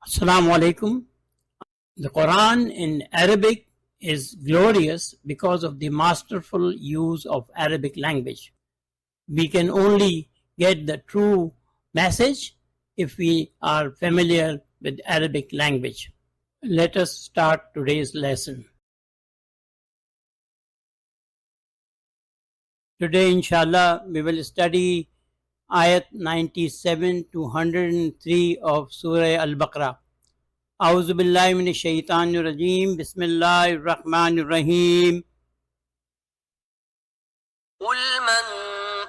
Assalamu alaikum. The Quran in Arabic is glorious because of the masterful use of Arabic language. We can only get the true message if we are familiar with Arabic language. Let us start today's lesson. Today, inshallah, we will study ayat 97 to 103 of Surah Al-Baqarah. أعوذ بالله من الشيطان الرجيم بسم الله الرحمن الرحيم. قل من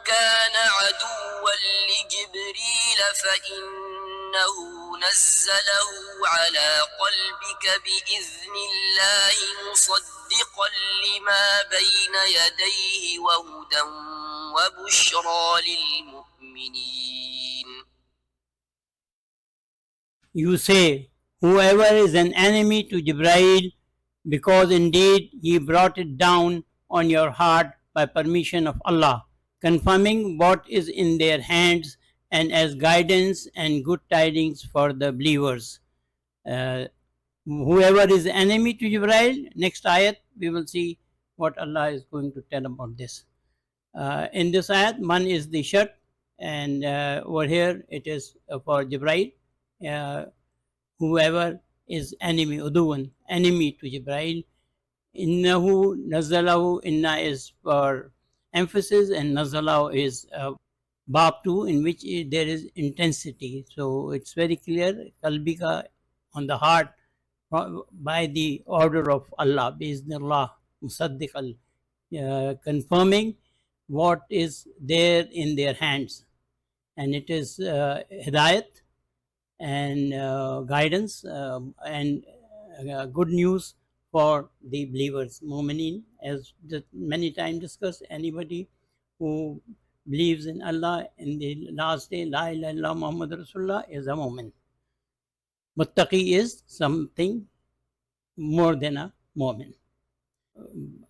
كان عدوا لجبريل فإنه نزله على قلبك بإذن الله مصدقا لما بين يديه وهدى وبشرى للمؤمنين. You say, whoever is an enemy to Jibreel, because indeed he brought it down on your heart by permission of Allah, confirming what is in their hands and as guidance and good tidings for the believers. Whoever is enemy to Jibreel, next ayat we will see what Allah is going to tell about this. In this ayat, man is the shart, and over here it is for Jibreel. Whoever is enemy, uduwan, enemy to Jibreel. Innahu nazalahu, inna is for emphasis and nazalahu is bab 2 in which there is intensity. So it's very clear, qalbika, on the heart, by the order of Allah, biiznillah, musaddiqal, confirming what is there in their hands. And it is hidayat and guidance and good news for the believers, mu'mineen. As many times discussed, anybody who believes in Allah in the last day, la ilaha illallah Muhammad Rasulullah, is a mu'min. Muttaqi is something more than a mu'min.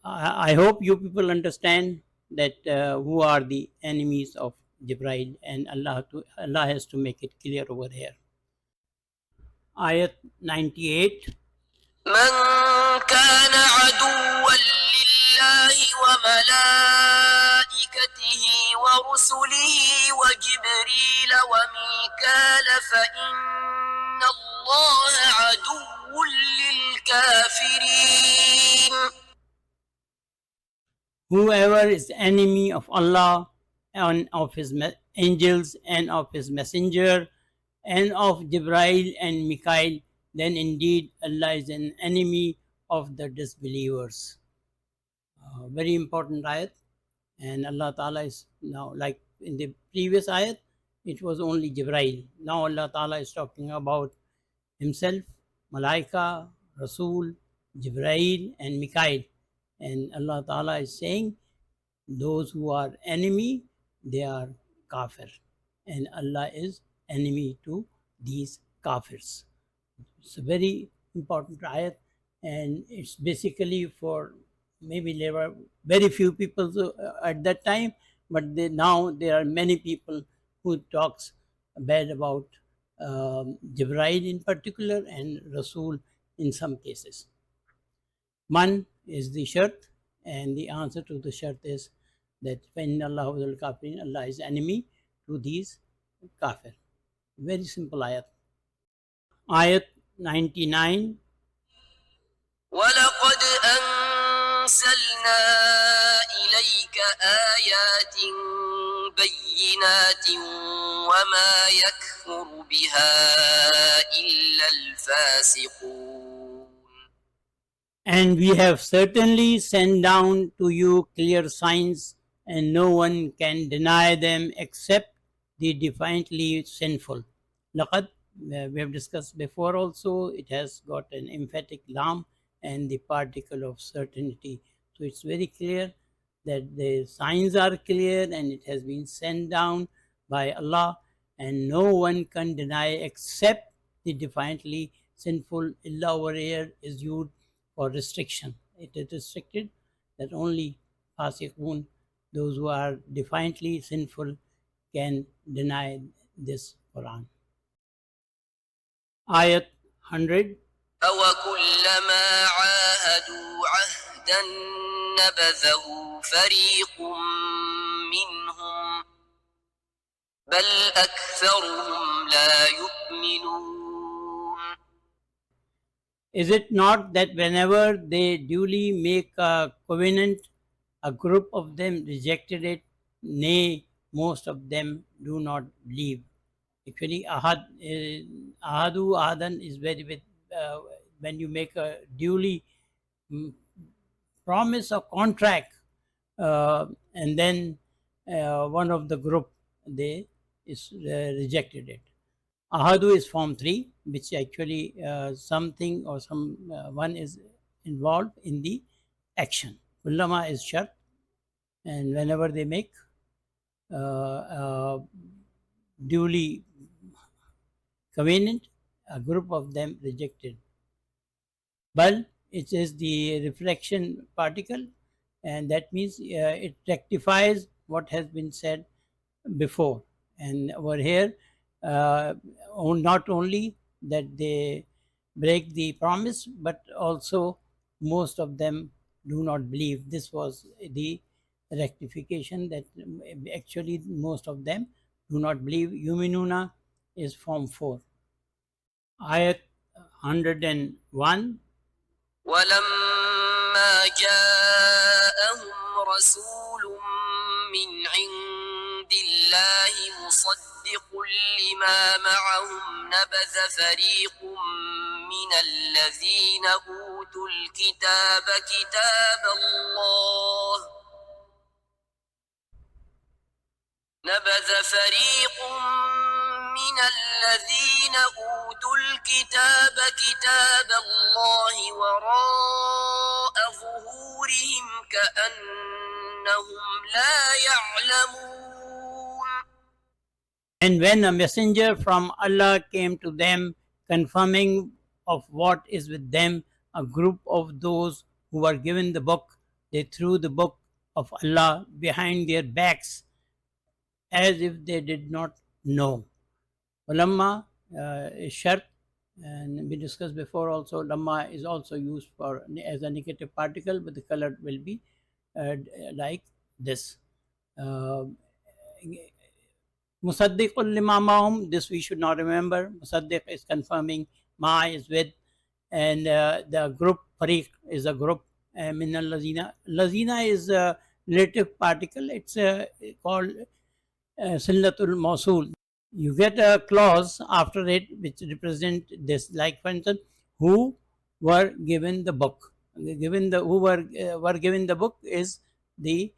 I hope you people understand that who are the enemies of Jibreel, and Allah has to make it clear over here. Ayat 98. من كان عدوا لله وملائكته ورسله وجبريل وميكال فإن الله عدو للكافرين. Whoever is enemy of Allah and of his angels and of his messenger and of Jibreel and Mikael, then indeed Allah is an enemy of the disbelievers. Very important ayat. And Allah Ta'ala is now, like in the previous ayat, it was only Jibreel. Now Allah Ta'ala is talking about himself, Malaika, Rasul, Jibreel and Mikael. And Allah Ta'ala is saying, those who are enemy, they are kafir. And Allah is enemy to these kafirs. It's a very important ayat, and it's basically for, maybe there were very few people at that time, but now there are many people who talks bad about Jibreel in particular and Rasul in some cases. Man is the shart, and the answer to the shart is that Allah is enemy to these kafir. Very simple ayat. Ayat 99. ولقد أنزلنا إليك آيات بينات وما يكفر بها إلا الفاسقون. And we have certainly sent down to you clear signs, and no one can deny them except the defiantly sinful. Laqad, we have discussed before also, it has got an emphatic lam and the particle of certainty. So it's very clear that the signs are clear and it has been sent down by Allah, and no one can deny except the defiantly sinful. Illa over here is used for restriction. It is restricted that only fasiqun, those who are defiantly sinful, can deny this Quran. Ayat 100. أَوَكُلَّمَا عَاهَدُوا عَهْدًا نَبَذَهُ فَرِيقٌ مِّنْهُمْ بَلْ أَكْثَرُهُمْ لَا يُؤْمِنُونَ. Is it not that whenever they duly make a covenant, a group of them rejected it? Nay, most of them do not believe. Actually, ahadu ahadan is very with when you make a duly promise or contract, and then one of the group they is rejected it. Ahadu is form 3, which actually something or one is involved in the action. Kullama is shart, and whenever they make duly covenant, a group of them rejected. Bal, it is the reflection particle, and that means it rectifies what has been said before. And over here, not only that they break the promise, but also most of them do not believe. This was the rectification, that actually most of them do not believe. Yuminuna is form 4. Ayat 101. وَلَمَّا جَاءَهُمْ رَسُولٌ مِّنْ عِندِ اللَّهِ مُصَدِّقٌ لِّمَا مَعَهُمْ نَبَذَ فَرِيقٌ مِّنَ الَّذِينَ أُوتُوا الْكِتَابَ كِتَابَ اللَّهِ نبذ فريق من الذين أوتوا الكتاب كتاب الله وراء ظهورهم كأنهم لا يعلمون. And when a messenger from Allah came to them, confirming of what is with them, a group of those who were given the book, they threw the book of Allah behind their backs as if they did not know. Lamma is shart, and we discussed before also, lamma is also used for as a negative particle, but the color will be like this. Musaddiqul lima ma'hum, this we should not remember. Musaddiq is confirming, ma is with, and the group fariq is a group. Min al-lazina. Lazina is a relative particle. It's called sillatul mawsul. You get a clause after it which represent this, like for instance, who were given the book. Who were given the book is the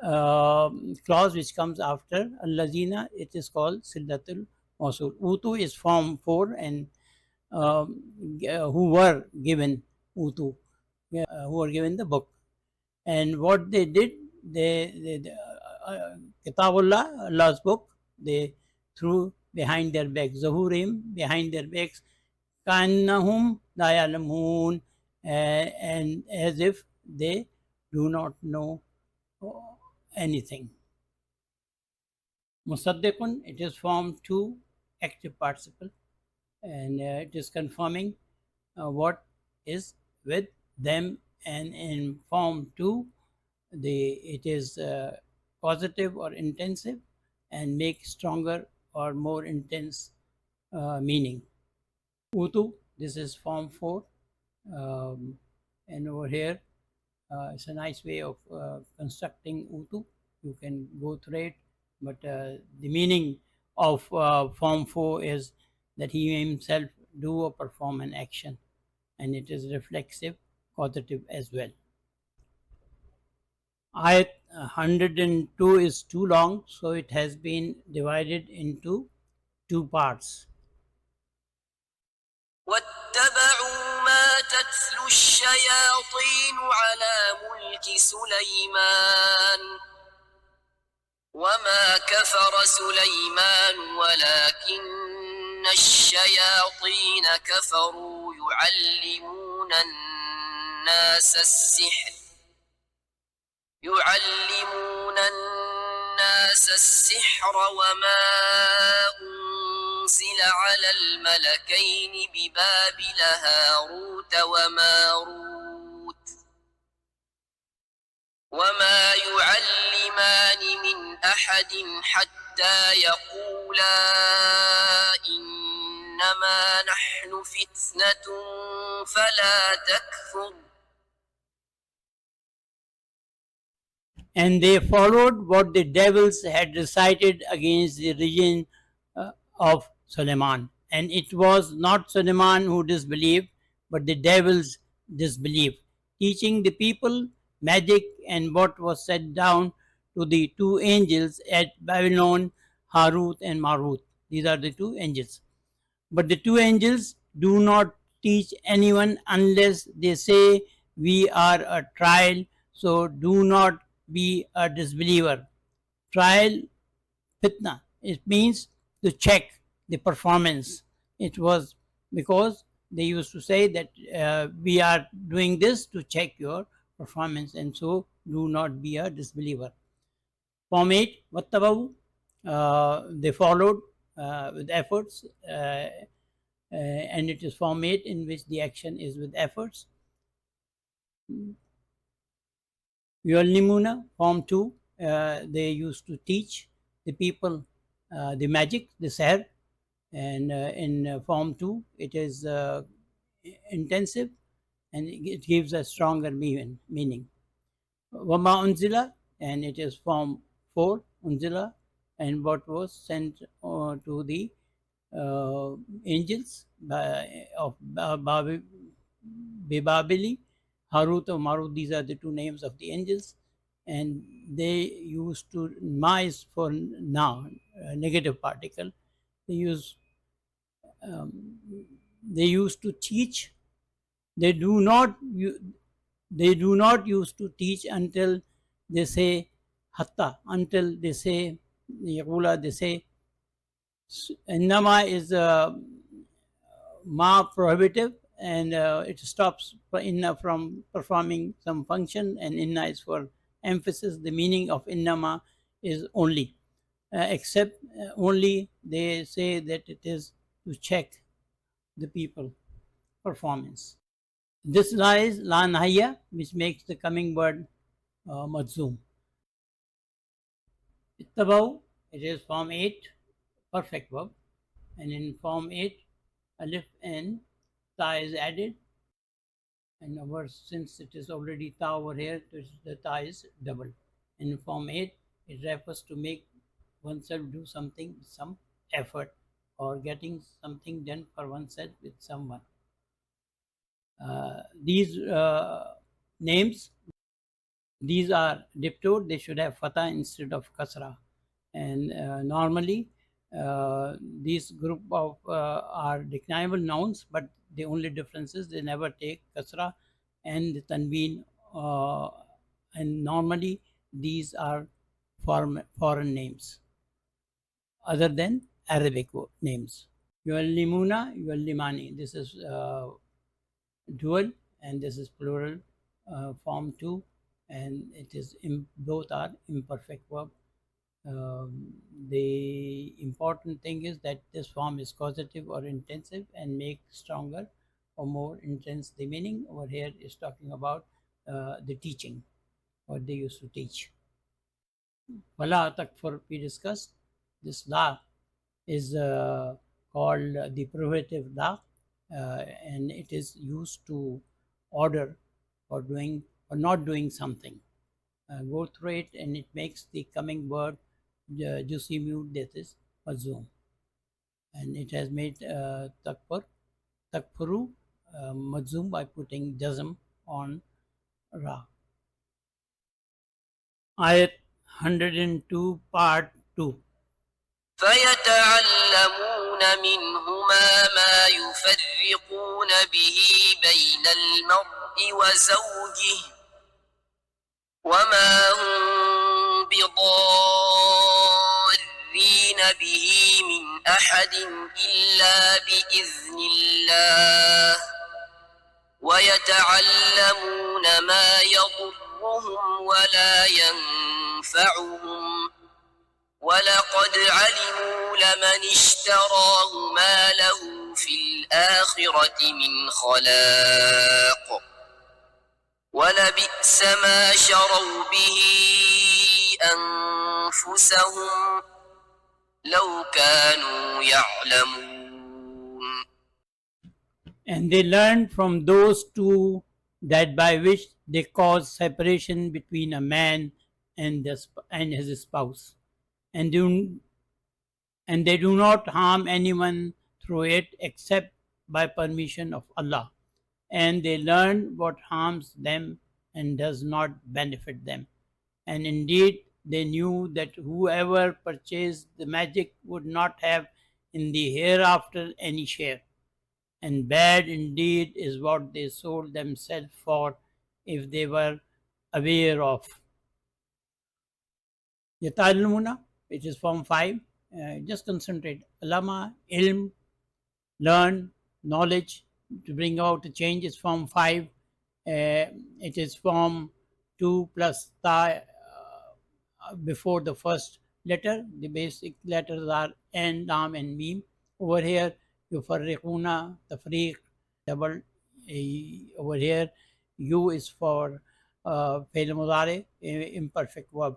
clause which comes after al-lazina. It is called sillatul mawsul. Utu is form 4, and who were given utu, who were given the book. And what they did, they Kitabullah, Allah's book, they threw behind their backs, Zahurim, behind their backs, Kannahum la ya'lamun, and as if they do not know anything. Musaddiqun, it is form 2, active participle, and it is confirming what is with them, and in form 2, it is causative or intensive and make stronger or more intense meaning. Utu, this is form 4, and over here it's a nice way of constructing utu. You can go through it, but the meaning of form 4 is that he himself do or perform an action, and it is reflexive, causative as well. Ayat 102 is too long, so it has been divided into 2 parts. واتبعوا ما تتلو الشياطين على ملك سليمان وما كفر سليمان ولكن الشياطين كفروا يعلمون الناس السحر وما أرسل على الملكين ببابل هاروت وماروت وما يعلمان من أحد حتى يقولا إنما نحن فتنة فلا تكفر. And they followed what the devils had recited against the religion of Suleiman. And it was not Suleiman who disbelieved, but the devils disbelieved, teaching the people magic and what was set down to the two angels at Babylon, Harut and Marut. These are the two angels. But the two angels do not teach anyone unless they say, we are a trial, so do not be a disbeliever. Trial, fitna, it means to check the performance. It was because they used to say that we are doing this to check your performance, and so do not be a disbeliever. Form 8, Wattabahu, they followed with efforts, and it is form 8 in which the action is with efforts. Yuallimuna, form 2, they used to teach the people the magic, the sihr, and in form 2 it is intensive and it gives a stronger meaning. Wama unzila, and it is form 4, unzila, and what was sent to the angels of Babili, Harut or Marut. These are the two names of the angels, and they used to, ma is for now, negative particle. They used to teach. They do not used to teach until they say hatta, until they say yaqula, they say innama is ma prohibitive, and it stops inna from performing some function, and inna is for emphasis. The meaning of innama is only, except only they say that it is to check the people performance. This la is la nahiyya, which makes the coming word majzoom. Ittabau, it is form 8, perfect verb, and in form 8 alif and ta is added, and over, since it is already ta over here, the ta is double. In form 8 it refers to make oneself do something with some effort, or getting something done for oneself with someone. These names, these are diptoed, they should have fatha instead of kasra, and normally these group of are declinable nouns, but the only difference is they never take kasra and the tanween, and normally these are foreign names other than Arabic names. Yuallimuna, yuallimani, this is dual, and this is plural, form 2, and it is both are imperfect verb. The important thing is that this form is causative or intensive and make stronger or more intense the meaning. Over here is talking about the teaching, what they used to teach. Wala takfur, we discussed. This la is called the prohibitive la, and it is used to order or doing or not doing something. Go through it, and it makes the coming word juicy mute, that is mazzoom, and it has made takfuru mazzoom by putting jazm on ra. Ayat 102, part 2. فيتعلمون منهما ما يفرقون به بين المرء وزوجه وما هم بضارين به من أحد إلا بإذن الله ويتعلمون ما يضرهم ولا ينفعهم ولقد علموا لمن اشتراه ما له في الآخرة من خلاق ولبئس ما شروا به أنفسهم لو كانوا يعلمون. And they learned from those two that by which they cause separation between a man and his spouse, and they do not harm anyone through it except by permission of Allah. And they learn what harms them and does not benefit them. And indeed, they knew that whoever purchased the magic would not have in the hereafter any share. And bad indeed is what they sold themselves for if they were aware of. Yatalmuna, which is form 5, just concentrate. Alama, ilm, learn, knowledge, to bring about a change is form 5. It is form 2 plus ta before the first letter. The basic letters are N, Lam, and Mim. Over here, yufarriquna, tafriq, double. Over here, U is for fail mudare, imperfect verb.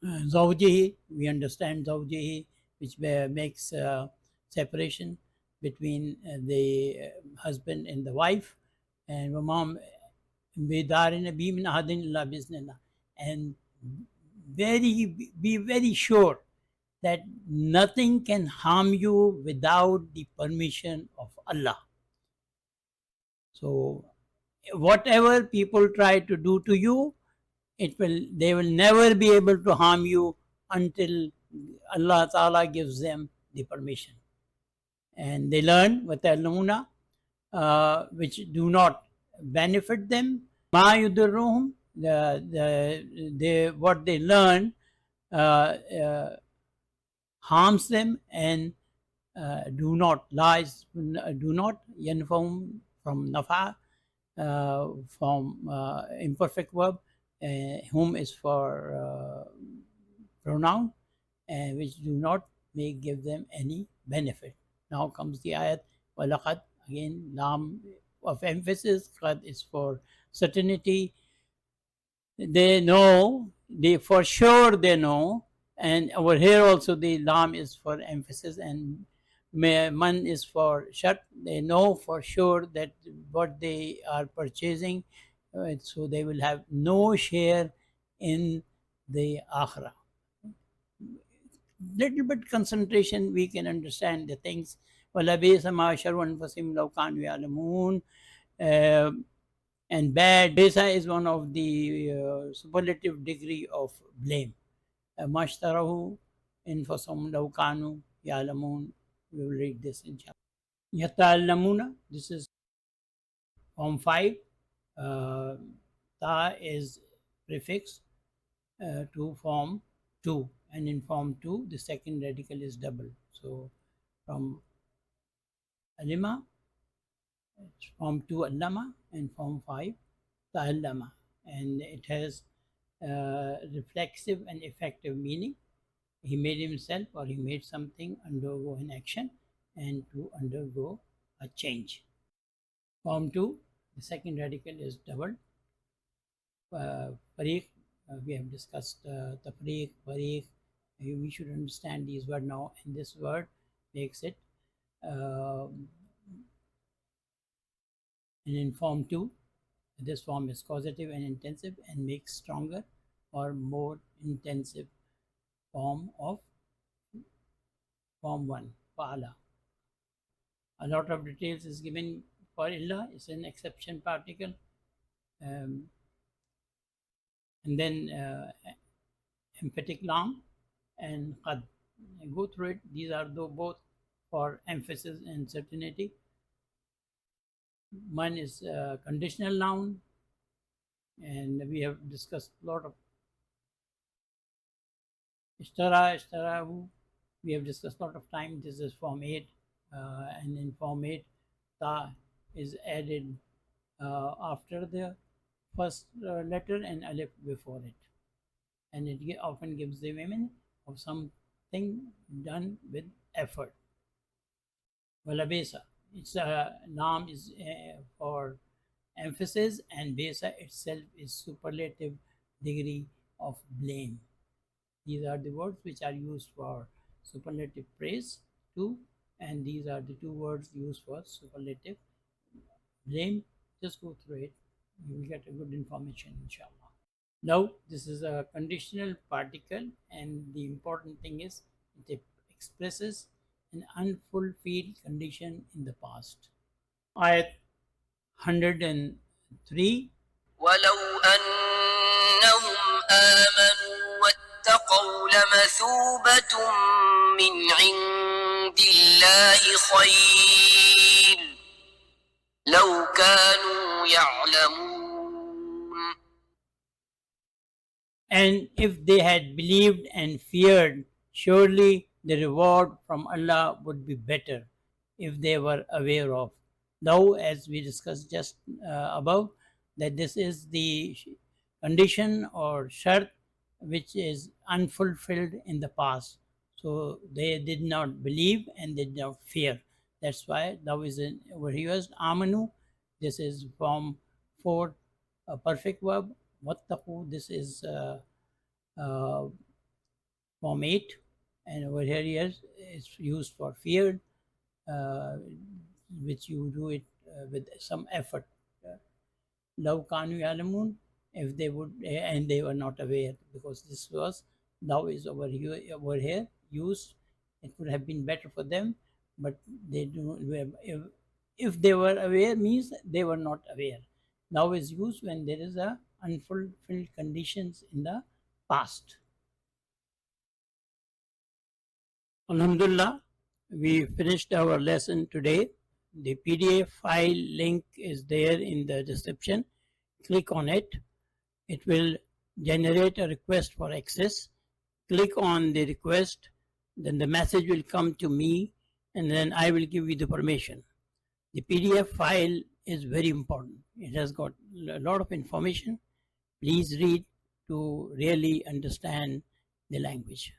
Zawjihi, we understand Zawjihi, which makes separation between the husband and the wife. And Wamam bidarin bi min ahadin illa biznillah. And be very sure that nothing can harm you without the permission of Allah. So whatever people try to do to you, they will never be able to harm you until Allah Ta'ala gives them the permission. And they learn وَتَعْلَمُونَ which do not benefit them. مَا يُضِرُّهُمْ what they learn harms them and do not ينفهم from nafa, from imperfect verb. Whom is for pronoun, which do not may give them any benefit. Now comes the ayat walaqad, again lam of emphasis, qad is for certainty. They know, for sure they know, and over here also the lam is for emphasis and man is for shart. They know for sure that what they are purchasing, so they will have no share in the akhirah. Little bit concentration, we can understand the things. وَلَبِئْسَ مَا شَرُّ أَنفُسِهِمْ لَوْ كَانُوا يَعْلَمُونَ. And bad, Besa is one of the superlative degree of blame. مَشْتَرَهُ إِنفُسَهُمْ لَوْ كَانُوا يَعْلَمُونَ. We will read this inshallah. يَتَعَلَّمُونَ, this is form 5. Ta is prefix to form 2, and in form 2 the second radical is double. So from alima, form 2 allama, and form 5 ta'allama, and it has reflexive and effective meaning. He made himself, or he made something undergo an action and to undergo a change. Form 2, the second radical is doubled. Fariq, we have discussed tafriq, fariq. We should understand these words now, and this word makes it and in form 2, this form is causative and intensive and makes stronger or more intensive form of form 1, fa'ala. A lot of details is given for illa, it's an exception particle. And then emphatic lam and qad. Go through it. These are both for emphasis and certainty. One is conditional noun, and we have discussed a lot of ishtarahu. We have discussed a lot of time. This is form 8, and in form 8, ta is added after the first letter and alif before it, and it often gives the women of something done with effort. Walabesa, its naam is for emphasis, and besa itself is superlative degree of blame. These are the words which are used for superlative praise too, and these are the two words used for superlative blame. Just go through it, you will get a good information, inshallah. Now, this is a conditional particle, and the important thing is it expresses an unfulfilled condition in the past. Ayat 103. ولو أنهم آمنوا واتقوا لمثوبة من عند الله خير لو كانوا يعلمون. And if they had believed and feared, surely the reward from Allah would be better if they were aware of. Though, as we discussed just above, that this is the condition or shart which is unfulfilled in the past. So they did not believe and did not fear. That's why thou is over here used amanu. This is from for a perfect verb. Wattaqu, this is form 8, and over here it's used for feared, which you do it with some effort. Law kanu ya'lamun, if they would, and they were not aware, because this was thou is over here used. It would have been better for them, but they do. If they were aware means they were not aware. Now is used when there is a unfulfilled conditions in the past. Alhamdulillah, we finished our lesson today. The PDF file link is there in the description. Click on it. It will generate a request for access. Click on the request, then the message will come to me, and then I will give you the permission. The PDF file is very important. It has got a lot of information. Please read to really understand the language.